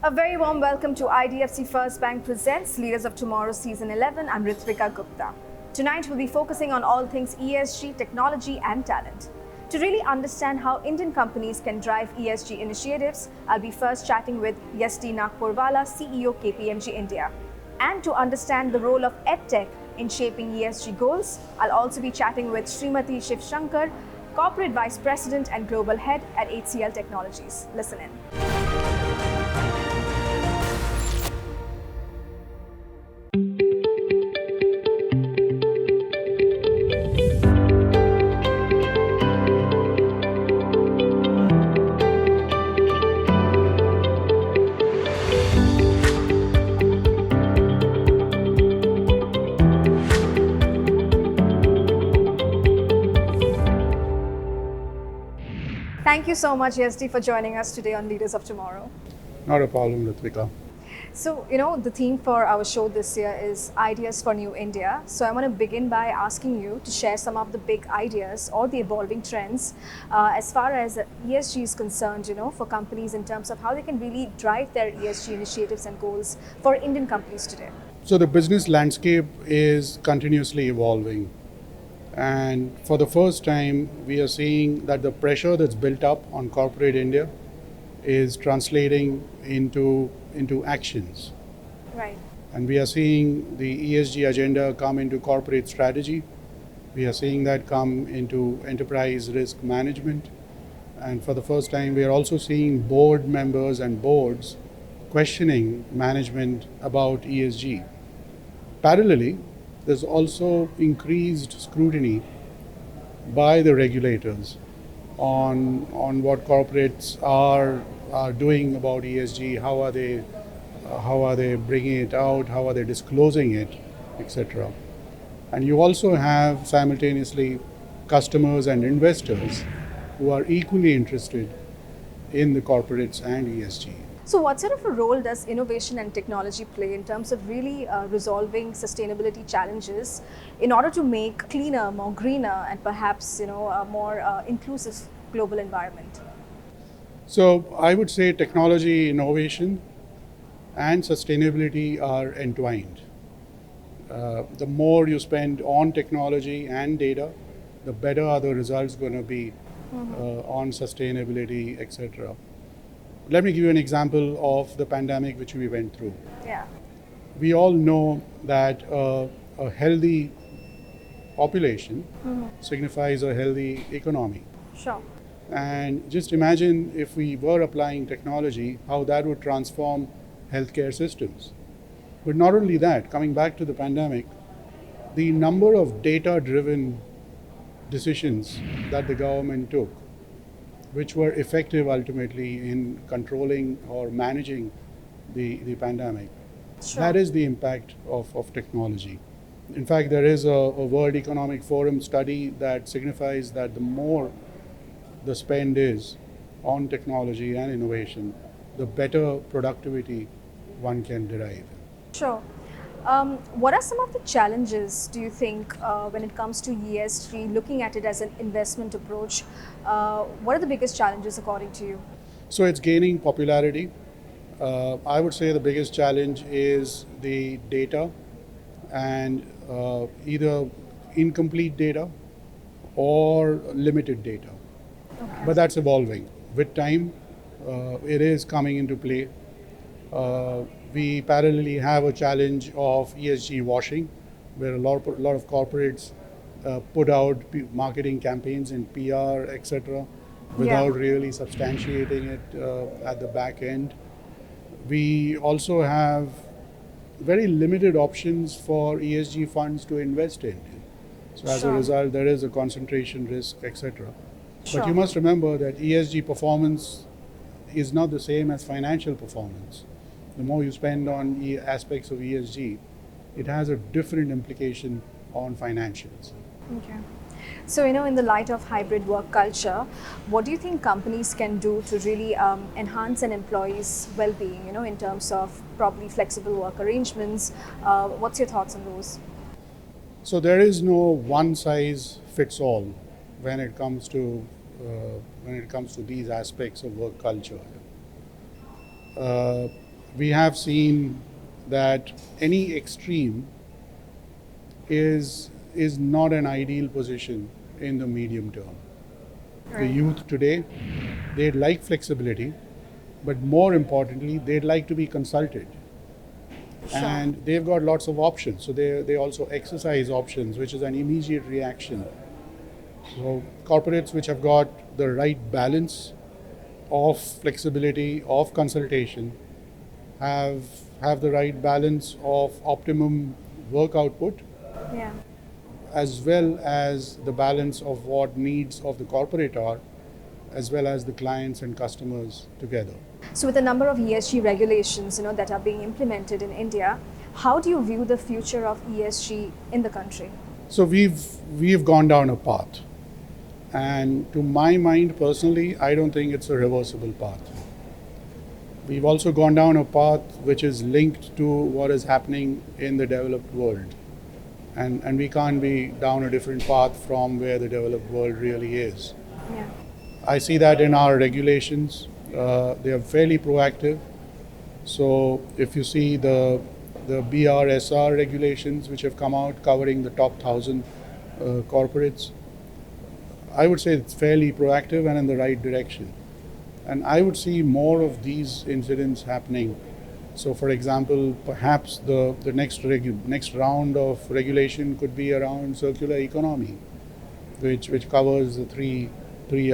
A very warm welcome to IDFC First Bank presents Leaders of Tomorrow Season 11. I'm Ritvika Gupta. Tonight we'll be focusing on all things ESG, technology and talent. To really understand how Indian companies can drive ESG initiatives, I'll be first chatting with Yezdi Nagporewalla, CEO KPMG India. And to understand the role of Edtech in shaping ESG goals, I'll also be chatting with Srimathi Shivashankar, Corporate Vice President and Global Head at HCL Technologies. Listen in. Thank you so much, Yezdi, for joining us today on Leaders of Tomorrow. Not a problem, Ritvika. So, the theme for our show this year is Ideas for New India. So, I want to begin by asking you to share some of the big ideas or the evolving trends as far as ESG is concerned, for companies in terms of how they can really drive their ESG initiatives and goals for Indian companies today. So, the business landscape is continuously evolving. And for the first time, we are seeing that the pressure that's built up on corporate India is translating into actions. Right. And we are seeing the ESG agenda come into corporate strategy. We are seeing that come into enterprise risk management. And for the first time, we are also seeing board members and boards questioning management about ESG. Parallelly, there's also increased scrutiny by the regulators on what corporates are doing about ESG, how are they bringing it out, how are they disclosing it, etc. And you also have simultaneously customers and investors who are equally interested in the corporates and ESG. So what sort of a role does innovation and technology play in terms of really resolving sustainability challenges in order to make cleaner, more greener, and perhaps a more inclusive global environment? So I would say technology, innovation, and sustainability are entwined. The more you spend on technology and data, the better are the results going to be on sustainability, etc. Let me give you an example of the pandemic which we went through. Yeah. We all know that a healthy population signifies a healthy economy. Sure. And just imagine if we were applying technology, how that would transform healthcare systems. But not only that, coming back to the pandemic, the number of data-driven decisions that the government took, which were effective ultimately in controlling or managing the pandemic. Sure. That is the impact of technology. In fact, there is a World Economic Forum study that signifies that the more the spend is on technology and innovation, the better productivity one can derive. Sure. What are some of the challenges, do you think, when it comes to ESG, looking at it as an investment approach? What are the biggest challenges according to you? So it's gaining popularity. I would say the biggest challenge is the data and either incomplete data or limited data. Okay. But that's evolving. With time, it is coming into play. We parallelly have a challenge of ESG washing, where a lot of corporates put out marketing campaigns in PR, etc., without really substantiating it at the back end. We also have very limited options for ESG funds to invest in. So as a result, there is a concentration risk, etc. Sure. But you must remember that ESG performance is not the same as financial performance. The more you spend on aspects of ESG, it has a different implication on financials. Okay. So, in the light of hybrid work culture, what do you think companies can do to really enhance an employee's well-being, in terms of probably flexible work arrangements? What's your thoughts on those? So there is no one size fits all when it comes to these aspects of work culture. we have seen that any extreme is not an ideal position in the medium term. The youth today, they'd like flexibility, but more importantly, they'd like to be consulted. Sure. And they've got lots of options. So they also exercise options, which is an immediate reaction. So corporates which have got the right balance of flexibility, of consultation, have the right balance of optimum work output, Yeah. as well as the balance of what needs of the corporate are, as well as the clients and customers together. So with the number of ESG regulations, that are being implemented in India, how do you view the future of ESG in the country? So we've gone down a path, and to my mind personally, I don't think it's a reversible path. We've also gone down a path which is linked to what is happening in the developed world, and we can't be down a different path from where the developed world really is. Yeah. I see that in our regulations. They are fairly proactive. So if you see the BRSR regulations which have come out covering the top 1,000 corporates, I would say it's fairly proactive and in the right direction. And I would see more of these incidents happening. So for example, perhaps the next round of regulation could be around circular economy, which covers the three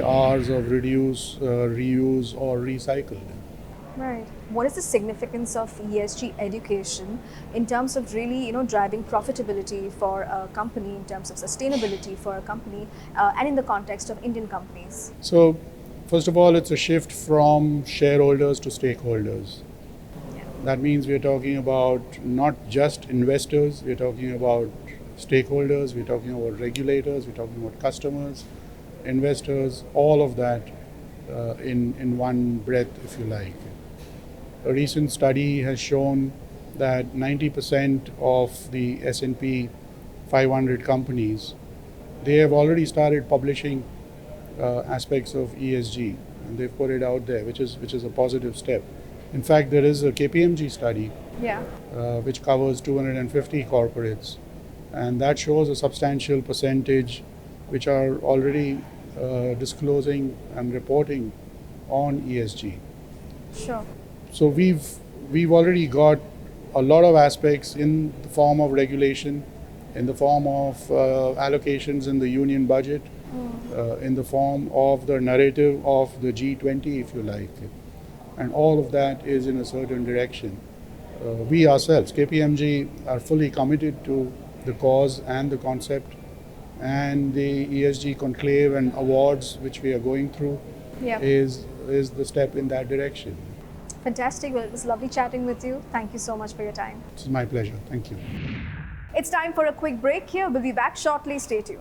R's of reduce, reuse, or recycle. Right. What is the significance of ESG education in terms of really, driving profitability for a company, in terms of sustainability for a company, and in the context of Indian companies? So, first of all, it's a shift from shareholders to stakeholders. Yeah. That means we're talking about not just investors, we're talking about stakeholders, we're talking about regulators, we're talking about customers, investors, all of that in one breath, if you like. A recent study has shown that 90% of the S&P 500 companies, they have already started publishing aspects of ESG, and they've put it out there, which is a positive step. In fact, there is a KPMG study Yeah. which covers 250 corporates, and that shows a substantial percentage which are already disclosing and reporting on ESG. Sure. So we've already got a lot of aspects in the form of regulation, in the form of allocations in the union budget, in the form of the narrative of the G20, if you like. And all of that is in a certain direction. We ourselves, KPMG, are fully committed to the cause and the concept, and the ESG conclave and awards which we are going through Yeah. is the step in that direction. Fantastic. Well, it was lovely chatting with you. Thank you so much for your time. It's my pleasure. Thank you. It's time for a quick break here. We'll be back shortly. Stay tuned.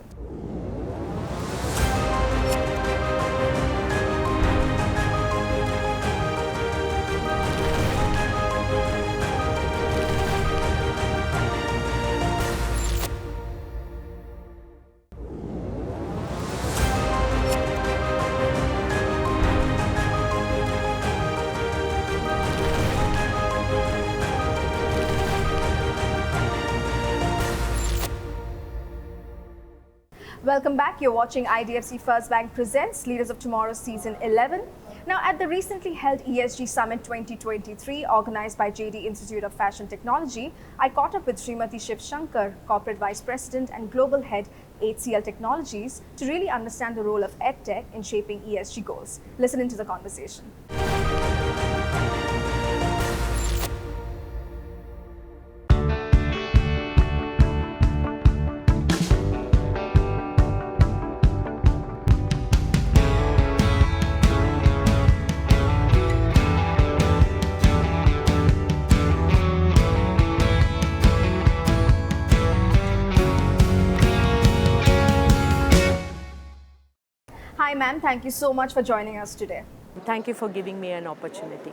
Welcome back. You're watching IDFC First Bank Presents Leaders of Tomorrow Season 11. Now, at the recently held ESG Summit 2023, organized by JD Institute of Fashion Technology, I caught up with Srimathi Shivashankar, Corporate Vice President and Global Head, HCL Technologies, to really understand the role of Edtech in shaping ESG goals. Listen into the conversation. Hi, ma'am. Thank you so much for joining us today. Thank you for giving me an opportunity.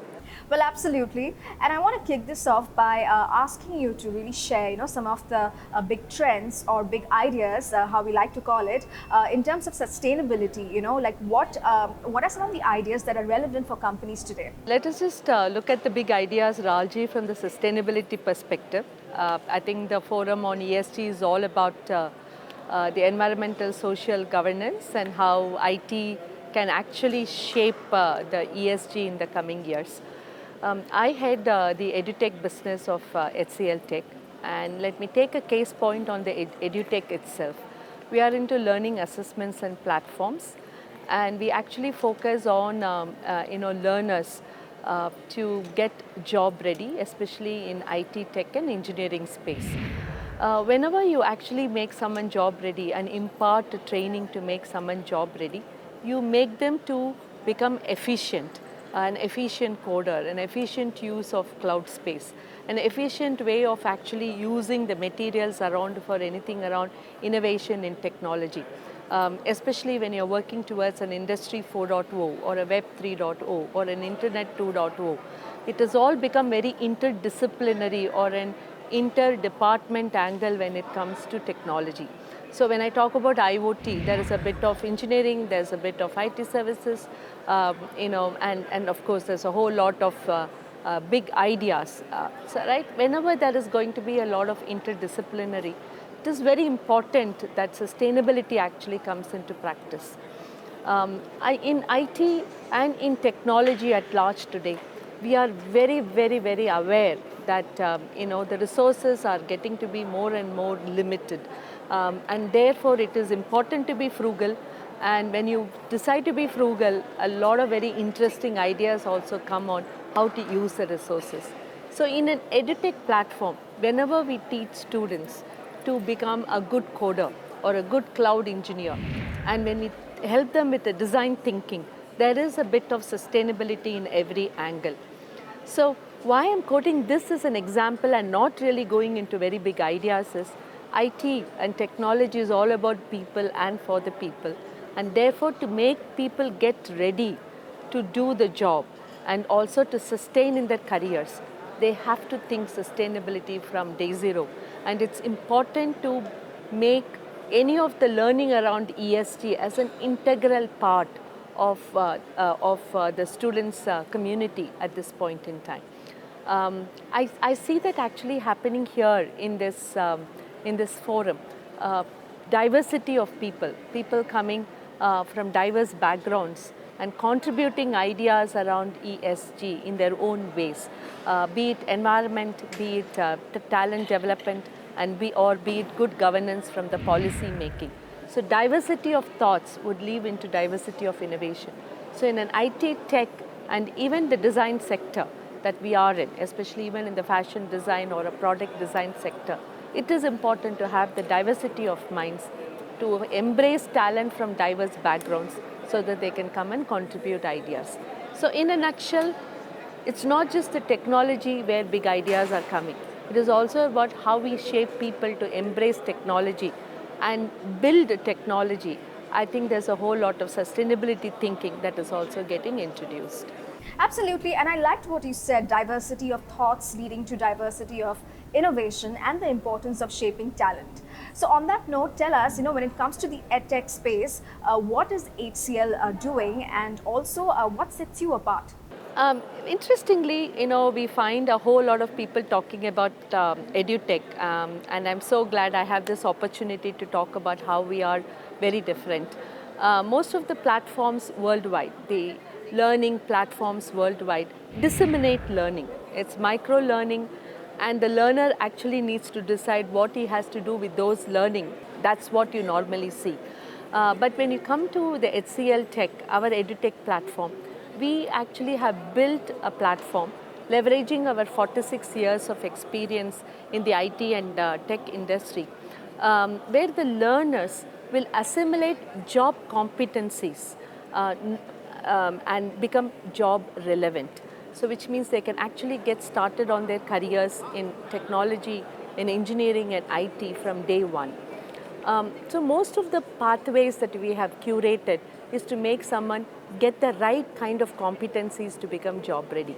Well, absolutely. And I want to kick this off by asking you to really share, some of the big trends or big ideas, how we like to call it, in terms of sustainability. Like what are some of the ideas that are relevant for companies today? Let us just look at the big ideas, Ralji, from the sustainability perspective. I think the forum on ESG is all about the environmental social governance and how IT can actually shape the ESG in the coming years. I head the Edtech business of HCL Tech, and let me take a case point on the Edtech itself. We are into learning assessments and platforms, and we actually focus on learners to get job ready, especially in IT, tech, and engineering space. Whenever you actually make someone job ready and impart training to make someone job ready, you make them to become efficient, an efficient coder, an efficient use of cloud space, an efficient way of actually using the materials around for anything around innovation in technology. Especially when you're working towards an industry 4.0 or a web 3.0 or an internet 2.0, it has all become very interdisciplinary or an inter-department angle when it comes to technology. So when I talk about IoT, there is a bit of engineering, there's a bit of IT services, and of course there's a whole lot of big ideas. Whenever there is going to be a lot of interdisciplinary, it is very important that sustainability actually comes into practice. In IT and in technology at large today, we are very, very, very aware that the resources are getting to be more and more limited, and therefore it is important to be frugal. And when you decide to be frugal, a lot of very interesting ideas also come on how to use the resources. So in an EdTech platform, whenever we teach students to become a good coder or a good cloud engineer, and when we help them with the design thinking, there is a bit of sustainability in every angle. So why I'm quoting this as an example and not really going into very big ideas is IT and technology is all about people and for the people. And therefore, to make people get ready to do the job and also to sustain in their careers, they have to think sustainability from day zero. And it's important to make any of the learning around ESG as an integral part of the students' community at this point in time. I see that actually happening here in this forum. Diversity of people coming from diverse backgrounds and contributing ideas around ESG in their own ways, be it environment, be it talent development, and be it good governance from the policy making. So diversity of thoughts would lead into diversity of innovation. So in an IT, tech, and even the design sector that we are in, especially even in the fashion design or a product design sector, it is important to have the diversity of minds, to embrace talent from diverse backgrounds so that they can come and contribute ideas. So in a nutshell, it's not just the technology where big ideas are coming. It is also about how we shape people to embrace technology and build technology. I think there's a whole lot of sustainability thinking that is also getting introduced. Absolutely, and I liked what you said, diversity of thoughts leading to diversity of innovation and the importance of shaping talent. So on that note, tell us, when it comes to the EdTech space, what is HCL doing, and also what sets you apart? Interestingly, we find a whole lot of people talking about EduTech, and I'm so glad I have this opportunity to talk about how we are very different. Most of the platforms worldwide, the learning platforms worldwide, disseminate learning. It's micro-learning, and the learner actually needs to decide what he has to do with those learning. That's what you normally see. But when you come to the HCL Tech, our EduTech platform, we actually have built a platform leveraging our 46 years of experience in the IT and tech industry, where the learners will assimilate job competencies and become job relevant. So which means they can actually get started on their careers in technology, in engineering and IT from day one. So most of the pathways that we have curated is to make someone get the right kind of competencies to become job ready.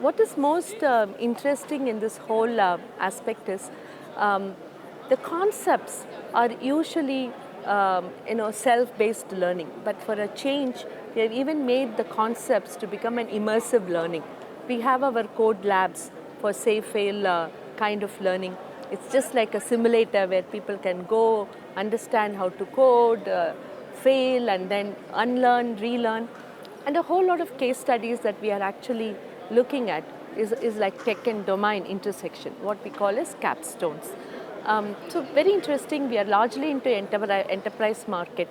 What is most interesting in this whole aspect is the concepts are usually self-based learning, but for a change, we have even made the concepts to become an immersive learning. We have our code labs for say-fail kind of learning. It's just like a simulator where people can go, understand how to code, fail, and then unlearn, relearn. And a whole lot of case studies that we are actually looking at is like tech and domain intersection, what we call as capstones. So very interesting, we are largely into enterprise market.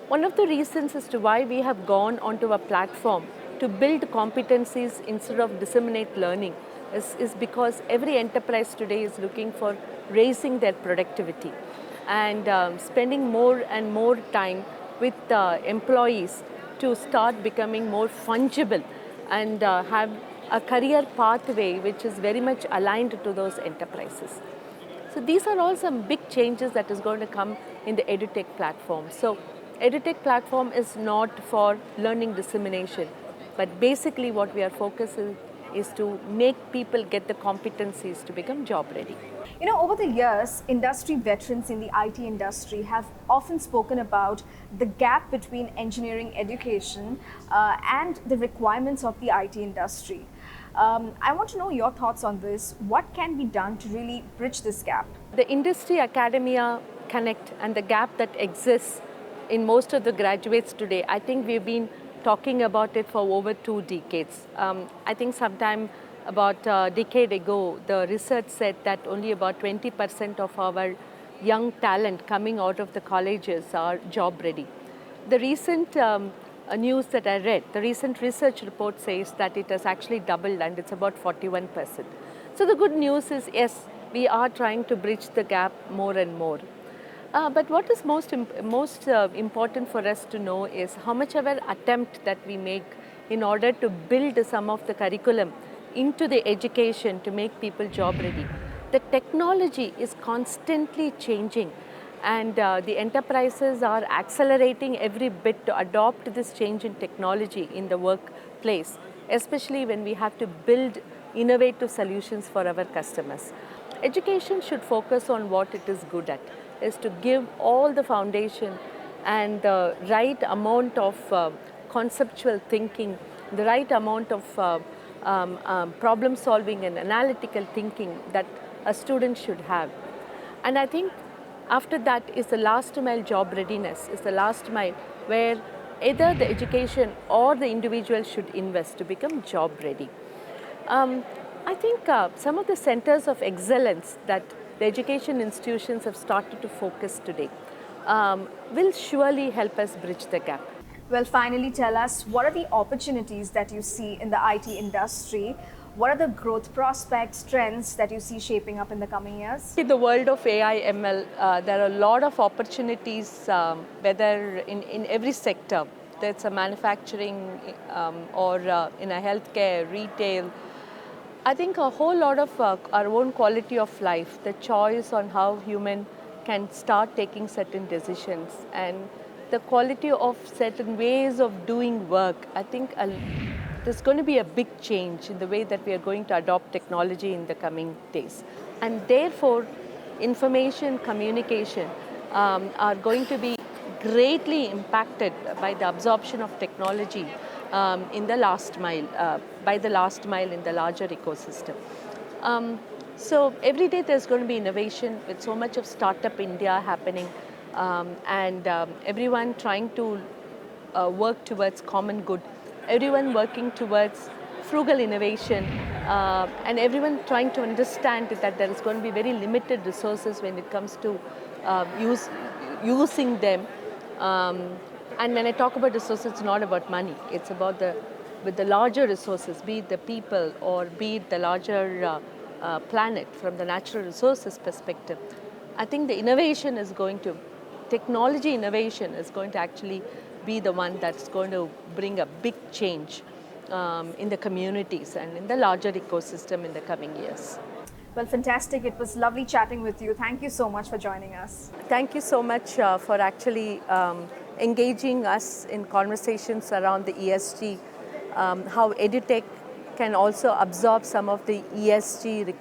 One of the reasons as to why we have gone onto a platform to build competencies instead of disseminate learning is because every enterprise today is looking for raising their productivity and spending more and more time with employees to start becoming more fungible and have a career pathway which is very much aligned to those enterprises. So these are all some big changes that is going to come in the Edtech platform. So Edtech platform is not for learning dissemination, but basically what we are focusing is to make people get the competencies to become job ready. You know, over the years, industry veterans in the IT industry have often spoken about the gap between engineering education and the requirements of the IT industry. I want to know your thoughts on this. What can be done to really bridge this gap? The industry academia connect and the gap that exists in most of the graduates today, I think we've been talking about it for over 2 decades. I think sometime about a decade ago, the research said that only about 20% of our young talent coming out of the colleges are job ready. The recent news that I read, the recent research report says that it has actually doubled and it's about 41%. So the good news is, yes, we are trying to bridge the gap more and more. But what is most important for us to know is how much of an attempt that we make in order to build some of the curriculum into the education to make people job ready. The technology is constantly changing and the enterprises are accelerating every bit to adopt this change in technology in the workplace, especially when we have to build innovative solutions for our customers. Education should focus on what it is good at, is to give all the foundation and the right amount of conceptual thinking, the right amount of problem solving and analytical thinking that a student should have. And I think after that is the last mile job readiness, is the last mile where either the education or the individual should invest to become job ready. I think some of the centers of excellence that the education institutions have started to focus today will surely help us bridge the gap. Well, finally tell us, what are the opportunities that you see in the IT industry? What are the growth prospects, trends that you see shaping up in the coming years? In the world of AI, ML, there are a lot of opportunities, whether in every sector. That's a manufacturing or in a healthcare, retail. I think a whole lot of our own quality of life, the choice on how human can start taking certain decisions and the quality of certain ways of doing work. I think there's going to be a big change in the way that we are going to adopt technology in the coming days. And therefore, information communication are going to be greatly impacted by the absorption of technology in the last mile, by the last mile in the larger ecosystem. So every day there's going to be innovation with so much of Startup India happening and everyone trying to work towards common good, everyone working towards frugal innovation and everyone trying to understand that there is going to be very limited resources when it comes to using them. And when I talk about resources, it's not about money. It's about with the larger resources, be it the people or be it the larger planet from the natural resources perspective. I think the innovation is going to, technology innovation is going to actually be the one that's going to bring a big change in the communities and in the larger ecosystem in the coming years. Well, fantastic. It was lovely chatting with you. Thank you so much for joining us. Thank you so much for actually engaging us in conversations around the ESG, how Edtech can also absorb some of the ESG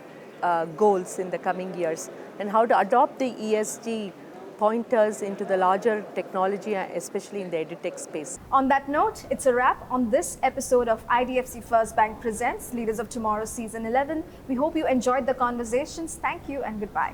goals in the coming years, and how to adopt the ESG pointers into the larger technology, especially in the Edtech space. On that note, it's a wrap on this episode of IDFC First Bank Presents Leaders of Tomorrow Season 11. We hope you enjoyed the conversations. Thank you and goodbye.